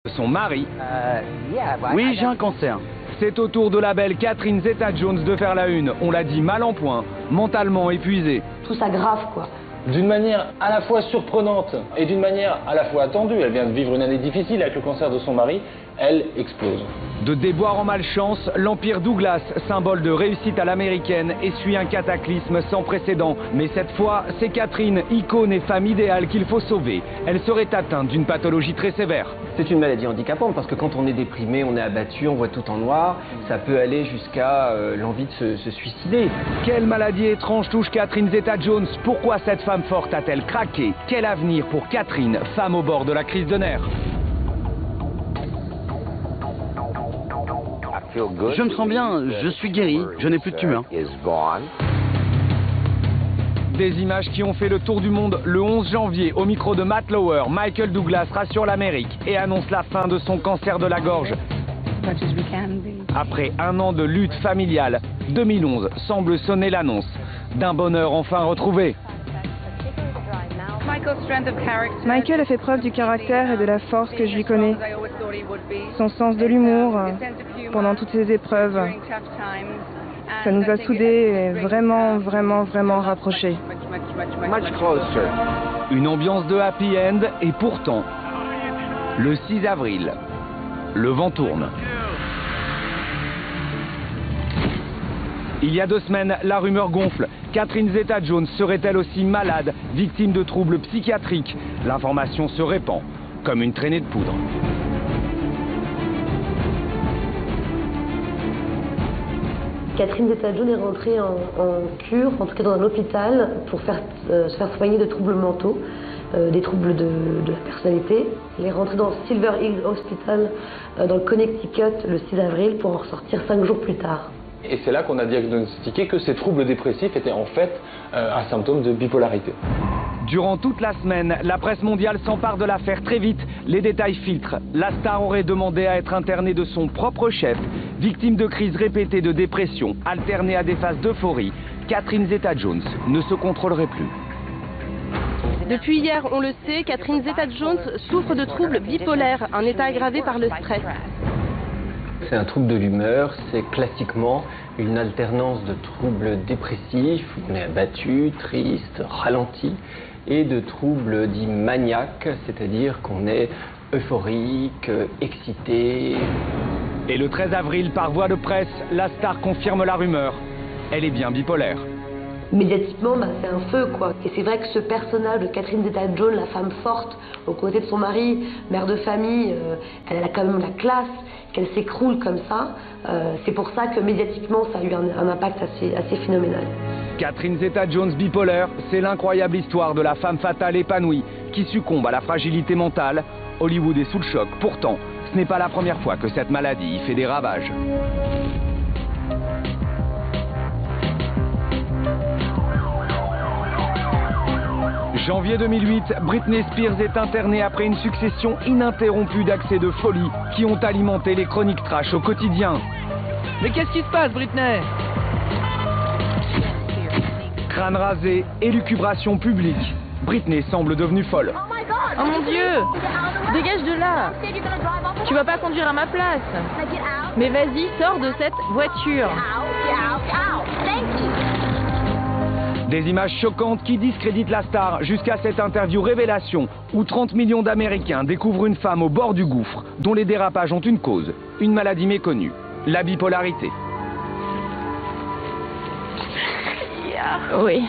Son mari. Oui, j'ai un cancer. C'est au tour de la belle Catherine Zeta-Jones de faire la une. On l'a dit, mal en point, mentalement épuisée. Je trouve ça grave, quoi. D'une manière à la fois surprenante et d'une manière à la fois attendue. Elle vient de vivre une année difficile avec le cancer de son mari. Elle explose. De déboire en malchance, l'Empire Douglas, symbole de réussite à l'américaine, essuie un cataclysme sans précédent. Mais cette fois, c'est Catherine, icône et femme idéale qu'il faut sauver. Elle serait atteinte d'une pathologie très sévère. C'est une maladie handicapante parce que quand on est déprimé, on est abattu, on voit tout en noir, ça peut aller jusqu'à l'envie de se suicider. Quelle maladie étrange touche Catherine Zeta-Jones? Pourquoi cette femme forte a-t-elle craqué? Quel avenir pour Catherine, femme au bord de la crise de nerfs? Je me sens bien, je suis guéri, je n'ai plus de tumeur. Des images qui ont fait le tour du monde le 11 janvier. Au micro de Matt Lauer, Michael Douglas rassure l'Amérique et annonce la fin de son cancer de la gorge. Après un an de lutte familiale, 2011 semble sonner l'annonce d'un bonheur enfin retrouvé. Michael a fait preuve du caractère et de la force que je lui connais. Son sens de l'humour pendant toutes ces épreuves. Ça nous a soudés et vraiment rapprochés. Une ambiance de happy end et pourtant, le 6 avril, le vent tourne. Il y a 2 semaines, la rumeur gonfle. Catherine Zeta-Jones serait-elle aussi malade, victime de troubles psychiatriques? L'information se répand comme une traînée de poudre. Catherine Zeta-Jones est rentrée en cure, en tout cas dans un hôpital, pour se faire soigner de troubles mentaux, des troubles de la personnalité. Elle est rentrée dans Silver Hills Hospital dans le Connecticut le 6 avril pour en ressortir 5 jours plus tard. Et c'est là qu'on a diagnostiqué que ces troubles dépressifs étaient en fait un symptôme de bipolarité. Durant toute la semaine, la presse mondiale s'empare de l'affaire très vite. Les détails filtrent. La star aurait demandé à être internée de son propre chef. Victime de crises répétées de dépression, alternée à des phases d'euphorie, Catherine Zeta-Jones ne se contrôlerait plus. Depuis hier, on le sait, Catherine Zeta-Jones souffre de troubles bipolaires, un état aggravé par le stress. C'est un trouble de l'humeur, c'est classiquement une alternance de troubles dépressifs, où on est abattu, triste, ralenti, et de troubles dits maniaques, c'est-à-dire qu'on est euphorique, excité. Et le 13 avril, par voie de presse, la star confirme la rumeur. Elle est bien bipolaire. Médiatiquement, c'est un feu, quoi. Et c'est vrai que ce personnage de Catherine Zeta-Jones, la femme forte, aux côtés de son mari, mère de famille, elle a quand même la classe, qu'elle s'écroule comme ça. C'est pour ça que médiatiquement, ça a eu un impact assez phénoménal. Catherine Zeta-Jones bipolaire, c'est l'incroyable histoire de la femme fatale épanouie qui succombe à la fragilité mentale. Hollywood est sous le choc. Pourtant, ce n'est pas la première fois que cette maladie y fait des ravages. Janvier 2008, Britney Spears est internée après une succession ininterrompue d'accès de folie qui ont alimenté les chroniques trash au quotidien. Mais qu'est-ce qui se passe, Britney? Crâne rasé, élucubration publique. Britney semble devenue folle. Oh mon Dieu! Dégage de là! Tu vas pas conduire à ma place! Mais vas-y, sors de cette voiture! Des images choquantes qui discréditent la star jusqu'à cette interview révélation où 30 millions d'Américains découvrent une femme au bord du gouffre dont les dérapages ont une cause, une maladie méconnue, la bipolarité. Oui.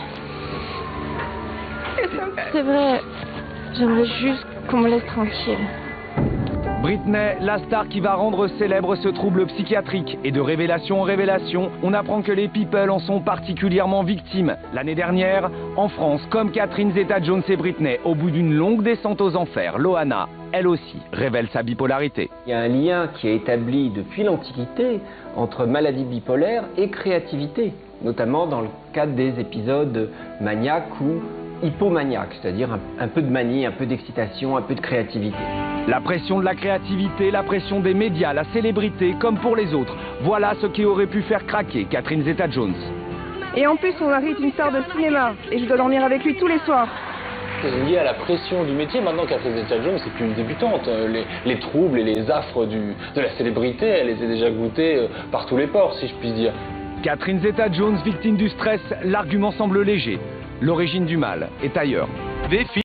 C'est vrai, j'aimerais juste qu'on me laisse tranquille. Britney, la star qui va rendre célèbre ce trouble psychiatrique. Et de révélation en révélation, on apprend que les people en sont particulièrement victimes. L'année dernière, en France, comme Catherine Zeta-Jones et Britney, au bout d'une longue descente aux enfers, Loana, elle aussi, révèle sa bipolarité. Il y a un lien qui est établi depuis l'Antiquité entre maladie bipolaire et créativité, notamment dans le cadre des épisodes maniaques ou hypomaniaques, c'est-à-dire un peu de manie, un peu d'excitation, un peu de créativité. La pression de la créativité, la pression des médias, la célébrité, comme pour les autres. Voilà ce qui aurait pu faire craquer Catherine Zeta-Jones. Et en plus, mon mari est une star de cinéma et je dois dormir avec lui tous les soirs. lié à la pression du métier. Maintenant, Catherine Zeta-Jones, c'est plus une débutante. Les troubles et les affres de la célébrité, elle les a déjà goûtés par tous les ports, si je puis dire. Catherine Zeta-Jones, victime du stress, l'argument semble léger. L'origine du mal est ailleurs.